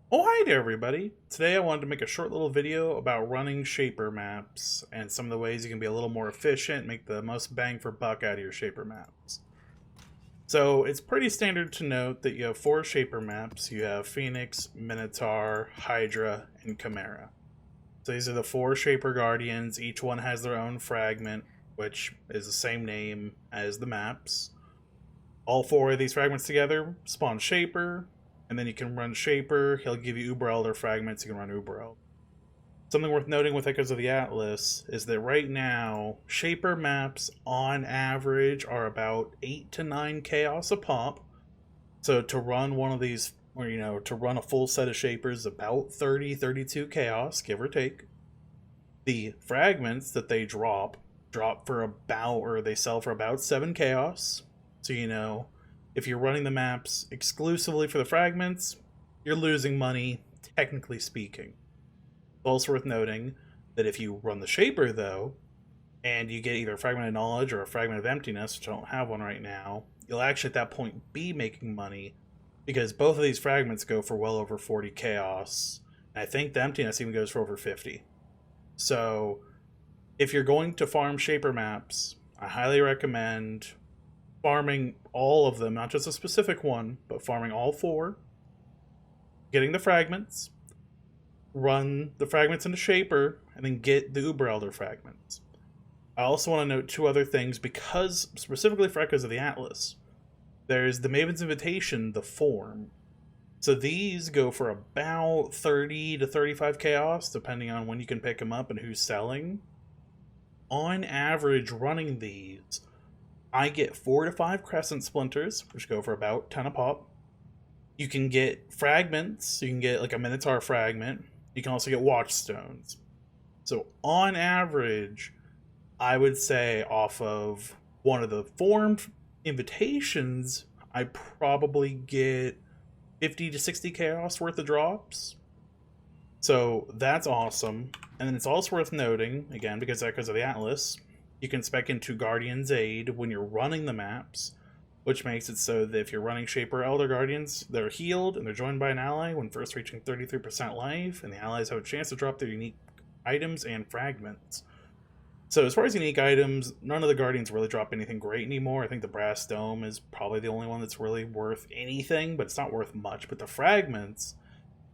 Oh, hi there, everybody. Today I wanted to make a short little video about running Shaper maps and some of the ways you can be a little more efficient and make the most bang for buck out of your Shaper maps. So it's pretty standard to note that you have four Shaper maps. You have Phoenix, Minotaur, Hydra, and Chimera. So these are the four Shaper Guardians. Each one has their own fragment, which is the same name as the maps. All four of these fragments together spawn Shaper, and then you can run Shaper. He'll give you Uber Elder fragments. You can run Uber Elder. Something worth noting with Echoes of the Atlas is that right now, Shaper maps on average are about 8 to 9 chaos a pop. So to run one of these, or to run a full set of Shapers, about 30, 32 chaos, give or take. The fragments that they drop for about, or they sell for about 7 chaos. So, if you're running the maps exclusively for the fragments, you're losing money, technically speaking. It's also worth noting that if you run the Shaper, though, and you get either a Fragment of Knowledge or a Fragment of Emptiness, which I don't have one right now, you'll actually at that point be making money because both of these fragments go for well over 40 chaos. And I think the Emptiness even goes for over 50. So, if you're going to farm Shaper maps, I highly recommend farming all of them, not just a specific one, but farming all four, getting the fragments, run the fragments into Shaper, and then get the Uber Elder fragments. I also want to note two other things because, specifically for Echoes of the Atlas, there's the Maven's Invitation, the form. So these go for about 30 to 35 chaos, depending on when you can pick them up and who's selling. On average, running these, I get 4 to 5 Crescent Splinters, which go for about 10 a pop. You can get fragments, you can get like a Minotaur fragment. You can also get Watchstones. So on average, I would say off of one of the formed invitations, I probably get 50 to 60 chaos worth of drops. So that's awesome. And then it's also worth noting, again, because of the Atlas, you can spec into Guardian's Aid when you're running the maps, which makes it so that if you're running Shaper Elder Guardians, they're healed and they're joined by an ally when first reaching 33% life, and the allies have a chance to drop their unique items and fragments. So as far as unique items, none of the Guardians really drop anything great anymore. I think the Brass Dome is probably the only one that's really worth anything, but it's not worth much. But the fragments,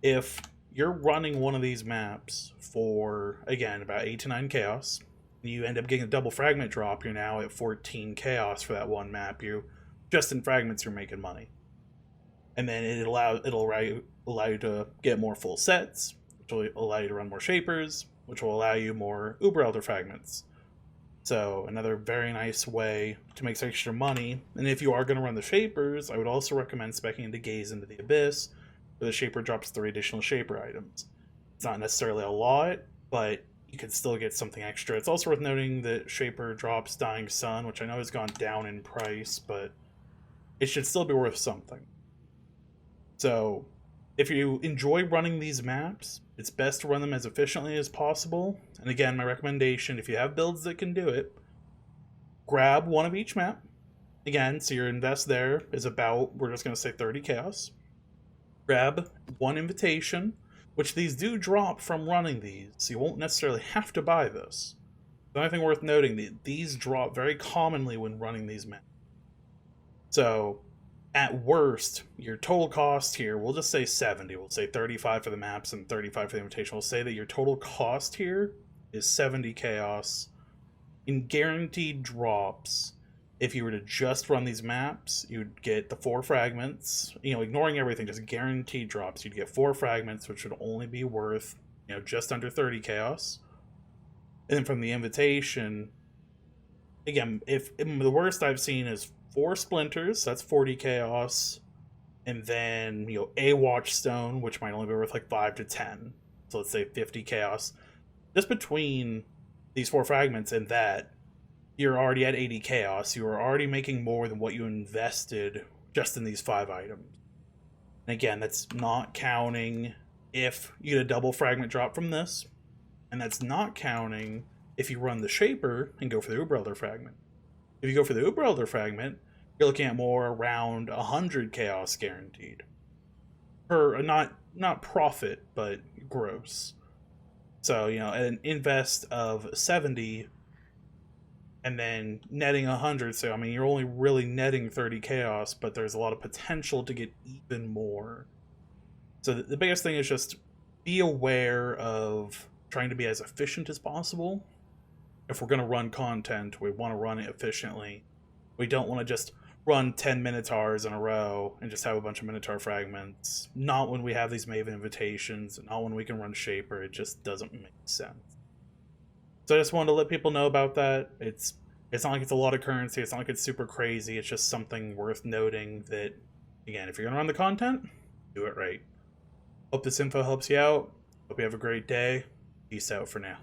if you're running one of these maps for, again, about 8 to 9 chaos, you end up getting a double fragment drop, you're now at 14 chaos for that one map. You just in fragments, you're making money. And then it'll allow you to get more full sets, which will allow you to run more Shapers, which will allow you more Uber Elder fragments. So another very nice way to make some extra money. And if you are going to run the Shapers, I would also recommend specking into Gaze into the Abyss, where the Shaper drops 3 additional Shaper items. It's not necessarily a lot, but you could still get something extra. It's also worth noting that Shaper drops Dying Sun, which I know has gone down in price, but it should still be worth something. So, if you enjoy running these maps, it's best to run them as efficiently as possible. And again, my recommendation, if you have builds that can do it, grab one of each map. Again, so your invest there is about, we're just going to say 30 chaos. Grab one invitation, which these do drop from running these, so you won't necessarily have to buy this. The only thing worth noting, these drop very commonly when running these maps. So, at worst, your total cost here, we'll just say 70. We'll say 35 for the maps and 35 for the invitation. We'll say that your total cost here is 70 chaos. In guaranteed drops, if you were to just run these maps, you'd get the 4 fragments. Ignoring everything, just guaranteed drops. You'd get 4 fragments, which would only be worth, just under 30 chaos. And then from the invitation, again, if the worst I've seen is 4 splinters, that's 40 chaos, and then a Watchstone, which might only be worth like 5 to 10. So let's say 50 chaos. Just between these 4 fragments and that, you're already at 80 chaos. You are already making more than what you invested just in these 5 items. And again, that's not counting if you get a double fragment drop from this, and that's not counting if you run the Shaper and go for the Uber Elder fragment. If you go for the Uber Elder fragment, you're looking at more around 100 chaos guaranteed. Not not profit, but gross. So, an invest of 70 and then netting 100. So, I mean, you're only really netting 30 chaos, but there's a lot of potential to get even more. So, the biggest thing is just be aware of trying to be as efficient as possible. If we're going to run content, we want to run it efficiently. We don't want to just run 10 Minotaurs in a row and just have a bunch of Minotaur fragments. Not when we have these Maven invitations, not when we can run Shaper. It just doesn't make sense. So I just wanted to let people know about that. It's not like it's a lot of currency. It's not like it's super crazy. It's just something worth noting that, again, if you're going to run the content, do it right. Hope this info helps you out. Hope you have a great day. Peace out for now.